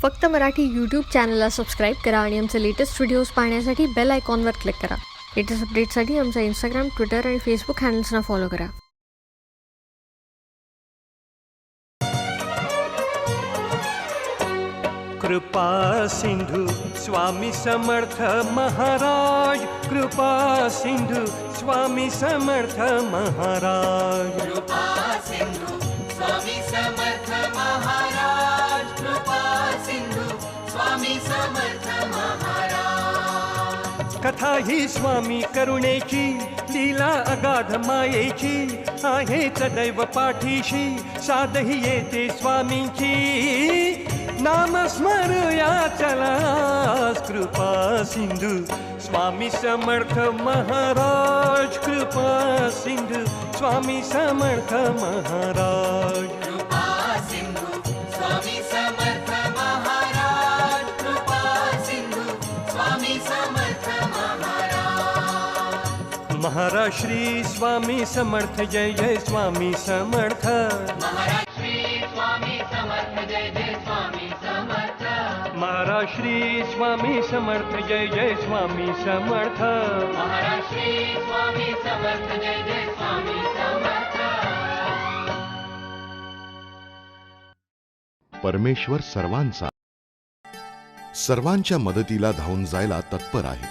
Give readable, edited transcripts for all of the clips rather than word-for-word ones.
फक्त मराठी यूट्यूब चॅनलला सबस्क्राईब करा आणि आमचे लेटेस्ट व्हिडिओज पाहण्यासाठी बेल आयकॉनवर क्लिक करा. लेटेस्ट अपडेट्ससाठी आमचा इंस्टाग्राम, ट्विटर आणि फेसबुक हँडल्सना फॉलो करा. कृपा सिंधू स्वामी समर्थ महाराज, कृपा सिंधू स्वामी समर्थ महाराज, कृपा सिंधू स्वामी समर्थ महाराज, कृपा सिंधू स्वामी समर्थ महाराज. कथा ही स्वामी करुणेची, लीला अगाध मायेची, आहे सदैव पाठीशी, साधही येते स्वामींची. नाम स्मरूया चला, कृपा सिंधू स्वामी समर्थ महाराज, कृपा सिंधू स्वामी समर्थ महाराज. कृपा सिंधू स्वामी समर्थ महाराज, कृपा सिंधू स्वामी समर्थ महाराज. महाराज श्री स्वामी समर्थ, जय जय स्वामी समर्थ. महाराज श्री स्वामी समर्थ, जय जय स्वामी समर्थ. महाराज श्री स्वामी समर्थ, जय जय स्वामी समर्थ. महाराज श्री स्वामी समर्थ, जय जय स्वामी समर्थ. परमेश्वर सर्वांच्या मदतीला धावून जायला तत्पर आहे.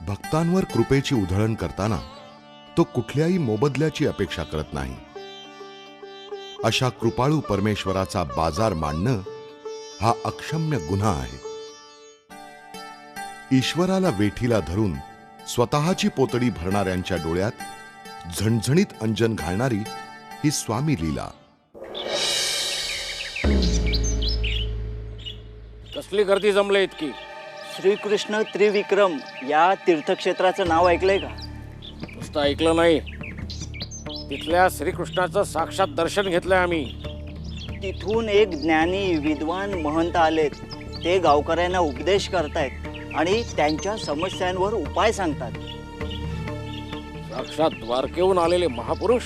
भक्तांवर कृपेची उधळण करताना तो कुठल्याही मोबदल्याची अपेक्षा करत नाही. अशा कृपाळू परमेश्वराचा बाजार मांडणं हा अक्षम्य गुन्हा आहे. ईश्वराला वेठीला धरून स्वतःची पोतडी भरणाऱ्यांच्या डोळ्यात झणझणीत अंजन घालणारी ही स्वामी लीला. कसली गर्दी जमले इतकी? श्रीकृष्ण त्रिविक्रम या तीर्थक्षेत्राचं नाव ऐकलंय का? नुसतं ऐकलं नाही, तिथल्या श्रीकृष्णाचं साक्षात दर्शन घेतलंय आम्ही. तिथून एक ज्ञानी विद्वान महंत आलेत. ते गावकऱ्यांना उपदेश करतायत आणि त्यांच्या समस्यांवर उपाय सांगतात. साक्षात द्वारकेहून आलेले महापुरुष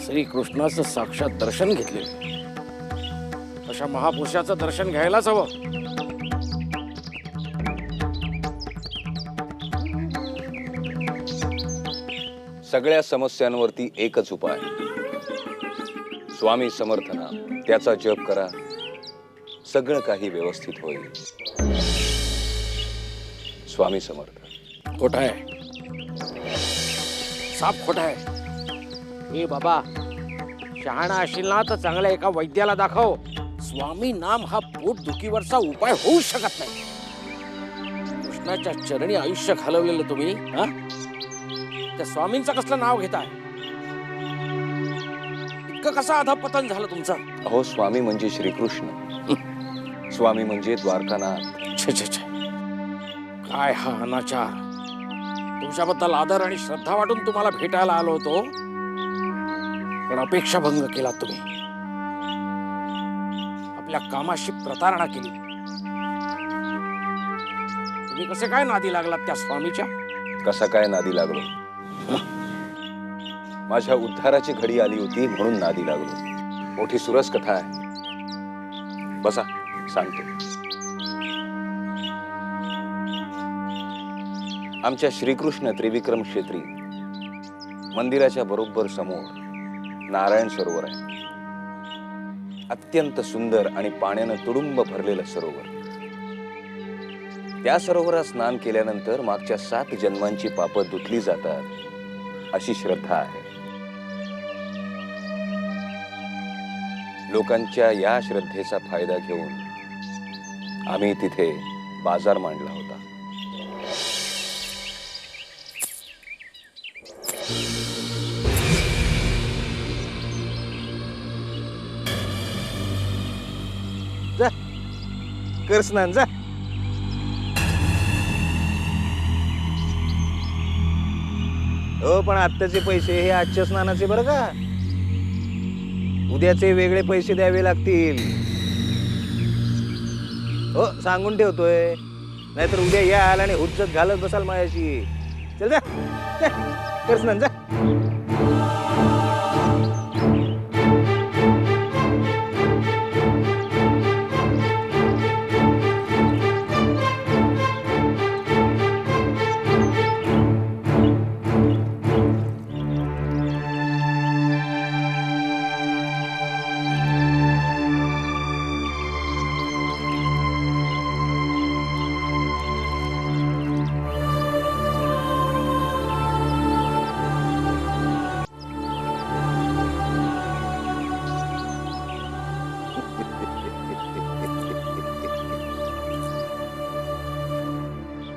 श्रीकृष्णाचं साक्षात दर्शन घेतले. अशा महापुरुषाचं दर्शन घ्यायलाच हवं. सगळ्या समस्यांवरती एकच उपाय, स्वामी समर्थना. त्याचा जप करा, सगळं काही व्यवस्थित होईल. स्वामी समर्थ. खोटा आहे, साप खोटा आहे. ए बाबा, शहाणा असशील ना तर चांगल्या एका वैद्याला दाखव. स्वामी नाम हा पोट दुखीवरचा उपाय होऊ शकत नाही. कृष्णाच्या चरणी आयुष्य घालवलेलं तुम्ही त्या स्वामींचं कसलं नाव घेताय? इतकं कसं अधपतन झालं तुमचं? अहो, स्वामी म्हणजे श्रीकृष्ण, स्वामी म्हणजे द्वारकानाथ. छे छे छे, काय हा अनाचार! तुमच्याबद्दल आदर आणि श्रद्धा वाटून तुम्हाला भेटायला आलो होतो, पण अपेक्षा भंग केला तुम्ही. आपल्या कामाशी प्रतारणा केली. तुम्ही कसे काय नादी लागलात त्या स्वामीच्या? कसा काय नादी लागलो? माझ्या उद्धाराची घडी आली होती म्हणून नादी लागलो. मोठी सुरस कथा आहे. बसा, सांगतो. आमच्या श्रीकृष्ण त्रिविक्रम क्षेत्री मंदिराच्या बरोबर समोर नारायण सरोवर आहे. अत्यंत सुंदर आणि पाण्यानं तुडुंब भरलेलं सरोवर. त्या सरोवरात स्नान केल्यानंतर मागच्या 7 जन्मांची पापं धुतली जातात अशी श्रद्धा आहे. लोकांच्या या श्रद्धेचा फायदा घेऊन आम्ही तिथे बाजार मांडला होता. जा, कर स्नान जा. हो, पण आत्ताचे पैसे हे आजच्या स्नानाचे बरं का. उद्याचे वेगळे पैसे द्यावे लागतील. हो, सांगून ठेवतोय, नाहीतर उद्या याल आणि हुज्जत घालत बसाल माझ्याशी. चल जा, कर स्नान जा.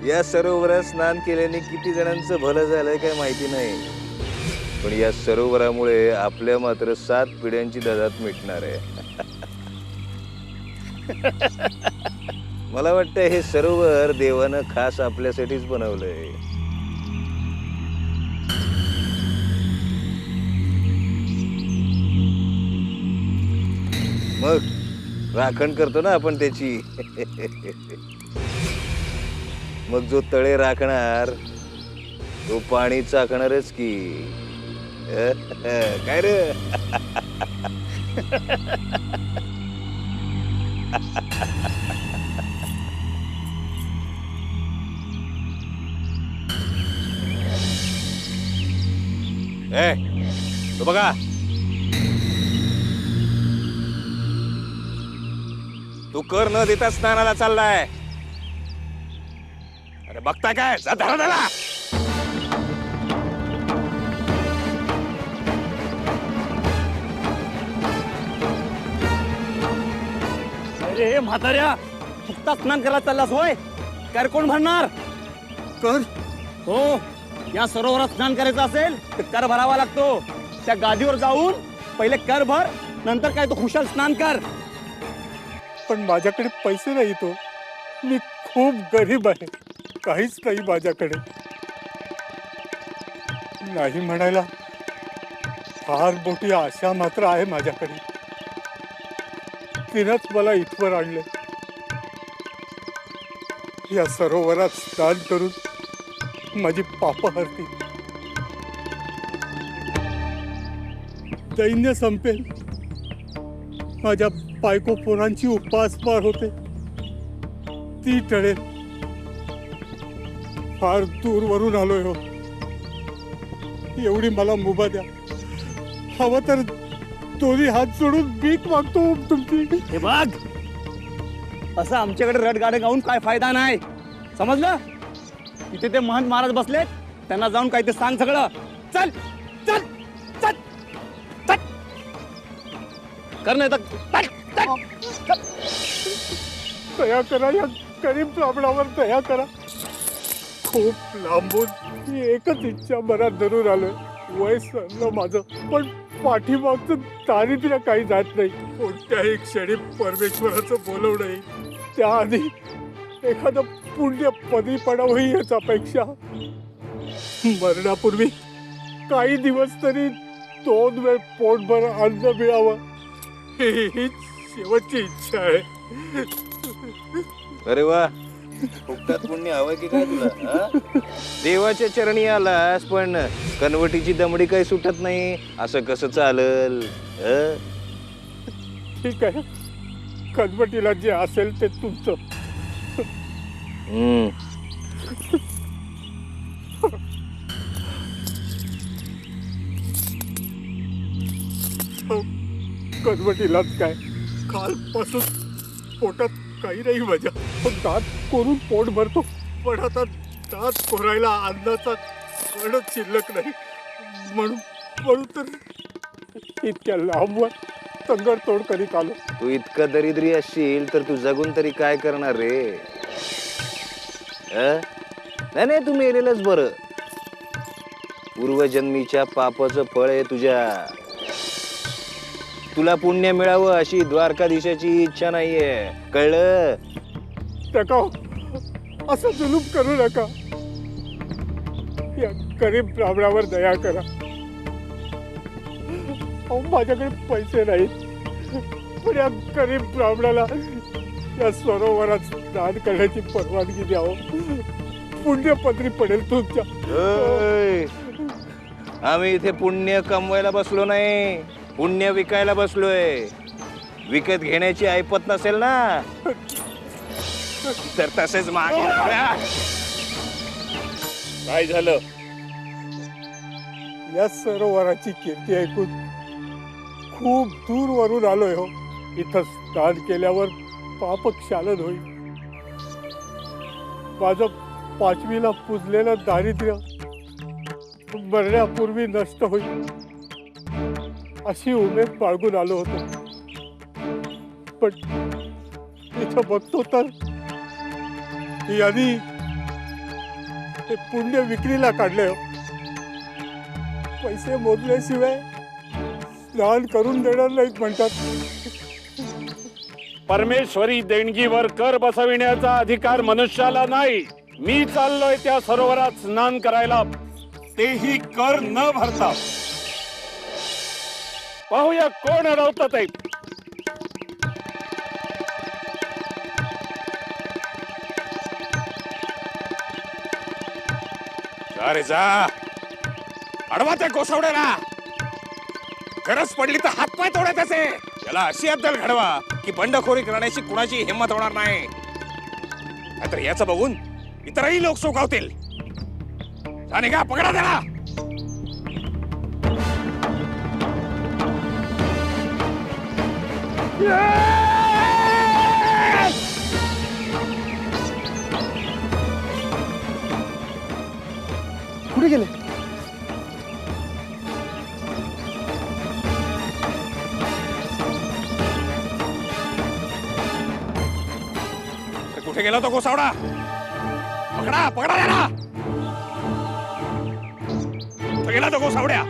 या सरोवरात स्नान केल्याने किती जणांचं भलं झालंय काय माहिती नाही, पण या सरोवरामुळे आपल्या मात्र 7 पिढ्यांची ददात मिटणार आहे. मला वाटतं हे सरोवर देवानं खास आपल्यासाठीच बनवलंय. मग राखण करतो ना आपण त्याची. मग जो तळे राखणार तो पाणी चाकणारच की. काय रे? तो बघा, तू कर न देता स्नानाला चाललाय. अरे बघताय काय? जा धरा त्याला. अरे म्हाताऱ्या, फुकटा स्नान करायला चाललास होय? कर कोण भरणार? कर हो. या सरोवरात स्नान करायचं असेल तर कर भरावा लागतो. त्या गादीवर जाऊन पहिले कर भर, नंतर काय तो खुशाल स्नान कर. पण माझ्याकडे पैसे नाही तो. मी खूप गरीब आहे, काहीच नाही माझ्याकडे. नाही म्हणायला फार मोठी आशा मात्र आहे माझ्याकडे. तिनंच मला इथवर आणले. या सरोवरात स्नान करून माझी पाप हरती, दैन्य संपेल, माझ्या बायको पोरांची उपासमार होते ती टळेल. फार दूरवरून आलोय हो. एवढी मला मुभा द्या. हवं तर दोन्ही हात जोडून भीक मागतो तुमची. हे बघ, असं आमच्याकडे रटगाडे गाऊन काय फायदा नाही, समजलं? इथे ते महंत महाराज बसलेत, त्यांना जाऊन काय ते सांग सगळं. चल चल चल चल कर, नाही तर दया करा, या गरीब ब्राह्मणावर दया करा. खूप लांबून एकच इच्छा मनात धरून आलोय. वय सरलं माझं, पण पाठीमागचं दारिद्र्य काही जात नाही. कोणत्याही क्षणी परमेश्वराचं बोलवणं येईल. त्याआधी एखादं पुण्य पदी पडावं याच अपेक्षा. मरणापूर्वी काही दिवस तरी 2 वेळ पोटभर अन्न मिळावं हीच शेवटची इच्छा आहे. अरे वा, फुकटात पुण्य हवंय की काय तुला? देवाच्या चरणी आलास, पण कनवटीची दमडी काही सुटत नाही. असं कसं चालल? ठीक आहे, कनवटीला जे असेल ते तुमचं. कनवटीलाच काय, कालपासून पोटात काही नाही माझ्या. पण दात कोरून पोट भरतो, पण आता दात कोरायला अन्नाचा कणच शिल्लक नाही. म्हणून तर इतक्या लांबवर तंगडतोड करीत आलो. तू इतका दरिद्री असशील तर तू जगून तरी काय करणार रे? नाही नाही, तू मेलेलंच बरं. पूर्वजन्मीच्या पापाचं फळ आहे तुझ्या. तुला पुण्य मिळावं अशी द्वारकाधीशाची इच्छा नाहीये, कळलं? नका, असं जुलूम करू नका. या गरीब ब्राह्मणावर दया करा. माझ्याकडे पैसे नाहीत, पण या गरीब ब्राह्मणाला या सरोवरात स्नान करण्याची परवानगी द्यावं. पुण्यपत्री पडेल तुमच्या. आम्ही इथे पुण्य कमवायला बसलो नाही, पुण्य विकायला बसलोय. विकत घेण्याची ऐपत नसेल ना तर तसेच मागे. काय झालं? या सरोवराची कीर्ती ऐकून खूप दूरवरून आलोय हो. इथं स्नान केल्यावर पाप क्षालन होईल. माझं 5वीला पुजलेलं दारिद्र्य मरण्यापूर्वी नष्ट होईल अशी उमेद बाळगून आलो होतो. पण इथं बघतो तर यांनी हे पुण्य विक्रीला काढले. पैसे मोजल्याशिवाय स्नान करून देणार नाहीत म्हणतात. परमेश्वरी देणगीवर कर बसविण्याचा अधिकार मनुष्याला नाही. मी चाललोय त्या सरोवरात स्नान करायला, तेही कर न भरता. पाहूया कोण अडवतात ते. जा रे जा, अडवा त्या गोसावड्याला. गरज पडली तर हातपाय तोडा त्याचे. त्याला अशी अद्दल घडवा की बंडखोरी करण्याची कुणाची हिंमत होणार नाही. नाहीतर याचं बघून इतरही लोक चोकावतील. जा निघा, पकडा त्याला. कुठे गेले? कुठे गेला तो गोसावडा? पकडा पकडा त्याला. कुठे गेला तो गोसावड्या?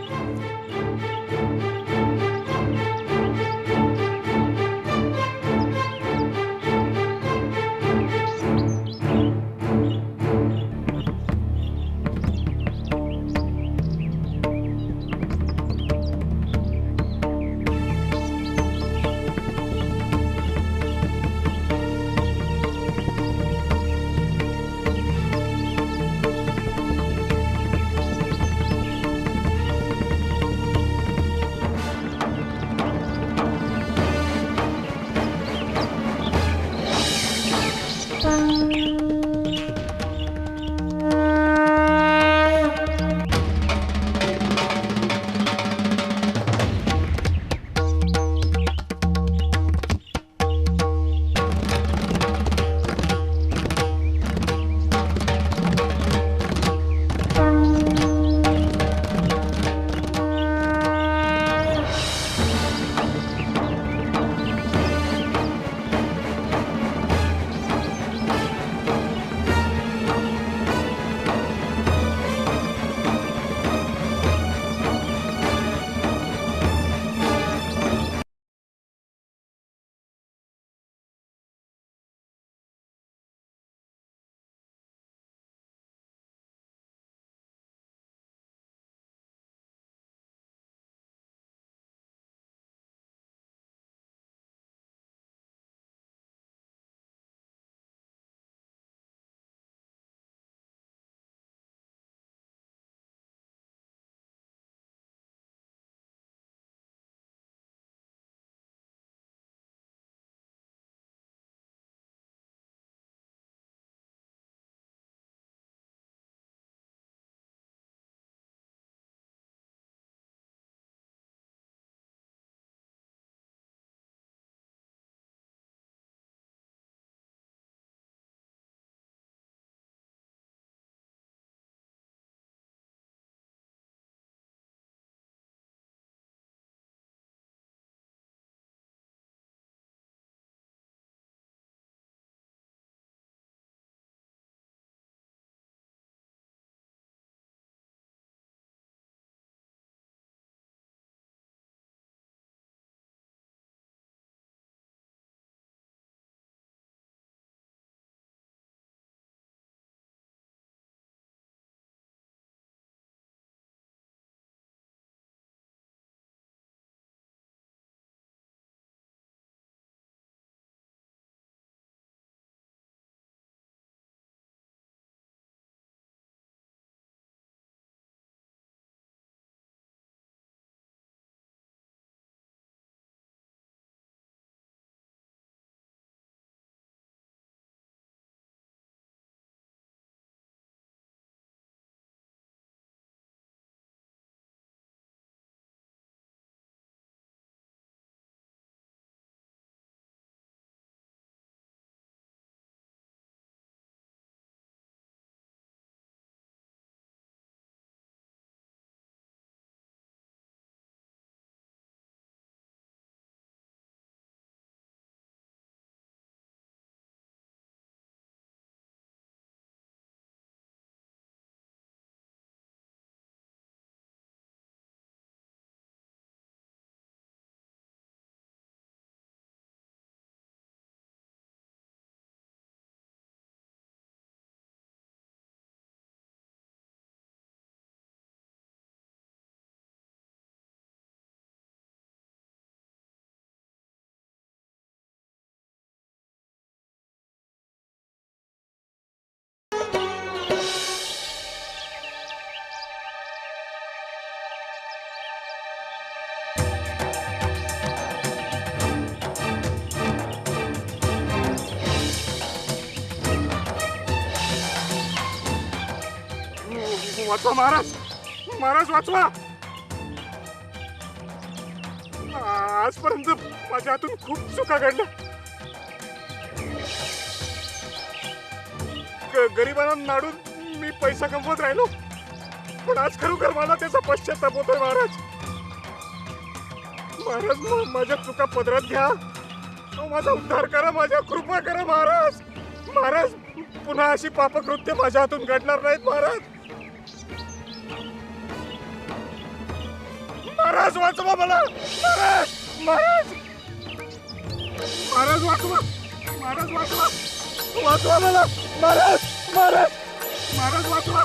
वाचवा महाराज, महाराज वाचवा. आजपर्यंत माझ्या हातून खूप चुका घडल्या. गरिबांना नाडून मी पैसा कमवत राहिलो, पण आज खरोखर मला त्याचा पश्चाताप होतोय महाराज. महाराज माझ्या चुका पदरात घ्या, माझा उद्धार करा, माझ्या कृपा करा महाराज. महाराज पुन्हा अशी पापकृत्य माझ्या हातून घडणार नाहीत महाराज. महाराज वाचवा मला, महाराज, महाराज, महाराज वाचवा, महाराज वाचवा, वाचवा मला महाराज, महाराज, महाराज वाचवा,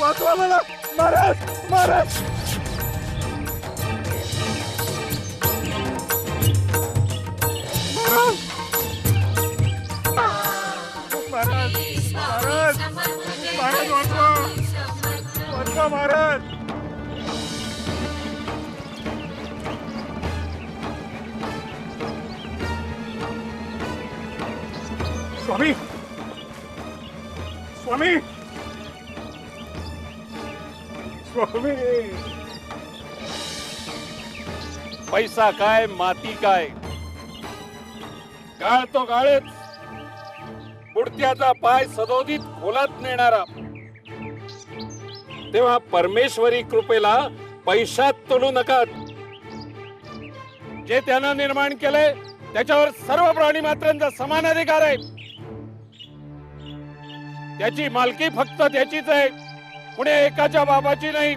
वाचवा मला महाराज, महाराज. महाराज, महाराज, महाराज वाचवा, वाचवा महाराज. स्वामी, स्वामी, स्वामी. पैसा काय, माती काय, गाळ तो गाळच, बुडत्याचा पाय सदोदित खोलात नेणारा. तेव्हा परमेश्वरी कृपेला पैशात तोलू नका. जे त्यानं निर्माण केलंय त्याच्यावर सर्व प्राणी मात्रांचा समान अधिकार आहे. त्याची मालकी फक्त त्याचीच आहे, कुणी एकाच्या बापाची नाही.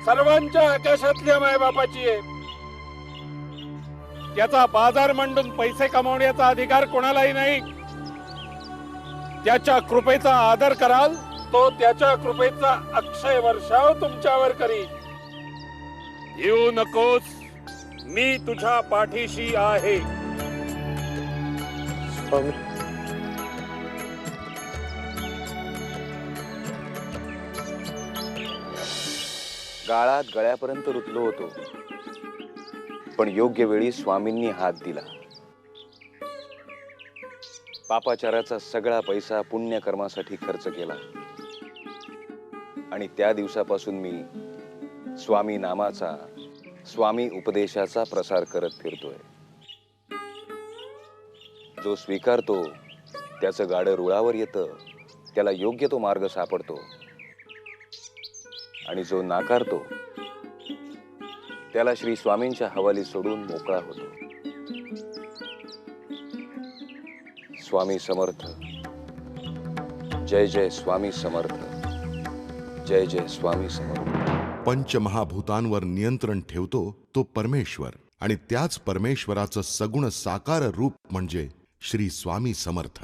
सर्वांच्या आकाशातल्या मायबापाची आहे. त्याचा बाजार मांडून पैसे कमावण्याचा अधिकार कोणालाही नाही. त्याच्या कृपेचा आदर कराल तो त्याच्या कृपेचा अक्षय वर्षाव तुमच्यावर करी. येऊ नकोस, मी तुझ्या पाठीशी आहे. गाळात गळ्यापर्यंत रुतलो होतो, पण योग्य वेळी स्वामींनी हात दिला. पापाचाराचा सगळा पैसा पुण्यकर्मासाठी खर्च केला आणि त्या दिवसापासून मी स्वामी नामाचा, स्वामी उपदेशाचा प्रसार करत फिरतोय. जो स्वीकारतो त्याचं गाडं रुळावर येतं, त्याला योग्य तो मार्ग सापडतो, आणि जो नाकारतो त्याला श्री स्वामींच्या हवाली सोडून मोकळा होतो. स्वामी समर्थ. जय जय स्वामी समर्थ. जय जय स्वामी समर्थ. पंचमहाभूतांवर नियंत्रण ठेवतो तो परमेश्वर, आणि त्याच परमेश्वराचं सगुण साकार रूप म्हणजे श्री स्वामी समर्थ.